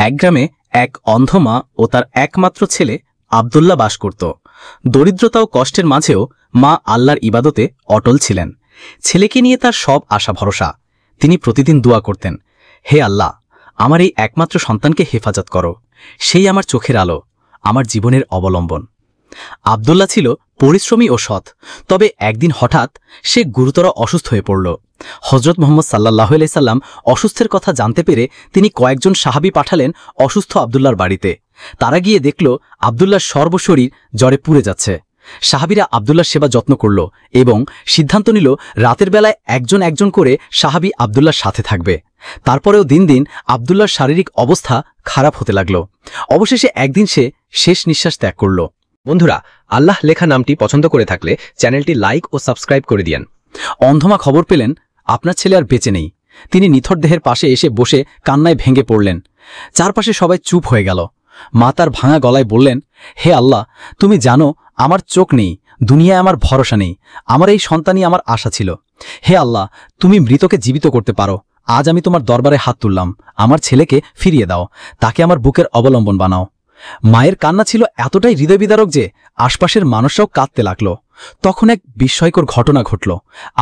এক গ্রামে এক অন্ধ মা ও তার একমাত্র ছেলে আব্দুল্লাহ বাস করত। দরিদ্রতা ও কষ্টের মাঝেও মা আল্লাহর ইবাদতে অটল ছিলেন। ছেলেকে নিয়ে তার সব আশা ভরসা। তিনি প্রতিদিন দোয়া করতেন, হে আল্লাহ, আমার এই একমাত্র সন্তানকে হেফাজত করো। সেই আমার চোখের আলো, আমার জীবনের অবলম্বন। আব্দুল্লাহ ছিল পরিশ্রমী ও সৎ, তবে একদিন হঠাৎ সে গুরুতর অসুস্থ হয়ে পড়ল। হজরত মুহাম্মদ সাল্লাল্লাহু আলাইহি সাল্লাম অসুস্থের কথা জানতে পেরে তিনি কয়েকজন সাহাবী পাঠালেন অসুস্থ আব্দুল্লাহর বাড়িতে। তারা গিয়ে দেখল আব্দুল্লাহর সর্বশরীর জ্বরে পুড়ে যাচ্ছে। সাহাবীরা আব্দুল্লাহর সেবা যত্ন করল এবং সিদ্ধান্ত নিল রাতের বেলায় একজন একজন করে সাহাবী আব্দুল্লাহর সাথে থাকবে। তারপরেও দিন দিন আব্দুল্লাহর শারীরিক অবস্থা খারাপ হতে লাগল। অবশেষে একদিন সে শেষ নিঃশ্বাস ত্যাগ করল। বন্ধুরা, আল্লাহ লেখা নামটি পছন্দ করে থাকলে চ্যানেলটি লাইক ও সাবস্ক্রাইব করে দিয়েন। অন্ধমা খবর পেলেন আপনার ছেলে আর বেঁচে নেই। তিনি নিথর দেহের পাশে এসে বসে কান্নায় ভেঙে পড়লেন। চারপাশে সবাই চুপ হয়ে গেল। মা তার ভাঙা গলায় বললেন, হে আল্লাহ, তুমি জানো আমার চোখ নেই, দুনিয়ায় আমার ভরসা নেই, আমার এই সন্তানই আমার আশা ছিল। হে আল্লাহ, তুমি মৃতকে জীবিত করতে পারো। আজ আমি তোমার দরবারে হাত তুললাম, আমার ছেলেকে ফিরিয়ে দাও, তাকে আমার বুকের অবলম্বন বানাও। মায়ের কান্না ছিল এতটাই হৃদয়বিদারক যে আশপাশের মানুষরাও কাঁদতে লাগল। তখন এক বিস্ময়কর ঘটনা ঘটল।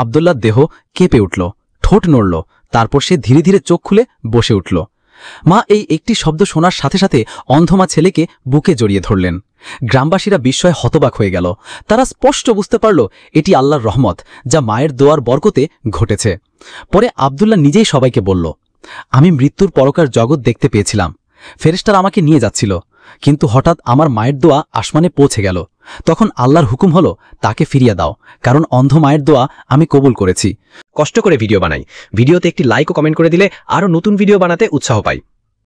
আব্দুল্লাহর দেহ কেঁপে উঠল, ঠোঁট নড়ল, তারপর সে ধীরে ধীরে চোখ খুলে বসে উঠল। মা এই একটি শব্দ শোনার সাথে সাথে অন্ধমা ছেলেকে বুকে জড়িয়ে ধরলেন। গ্রামবাসীরা বিস্ময়ে হতবাক হয়ে গেল। তারা স্পষ্ট বুঝতে পারল এটি আল্লাহর রহমত, যা মায়ের দোয়ার বরকতে ঘটেছে। পরে আব্দুল্লাহ নিজেই সবাইকে বলল, আমি মৃত্যুর পরকার জগৎ দেখতে পেয়েছিলাম। ফেরেশতারা আমাকে নিয়ে যাচ্ছিল, কিন্তু হঠাৎ আমার মায়ের দোয়া আসমানে পৌঁছে গেল। তখন আল্লাহর হুকুম হলো তাকে ফিরিয়ে দাও, কারণ অন্ধ মায়ের দোয়া আমি কবুল করেছি। কষ্ট করে ভিডিও বানাই, ভিডিওতে একটি লাইক ও কমেন্ট করে দিলে আরও নতুন ভিডিও বানাতে উৎসাহ পাই।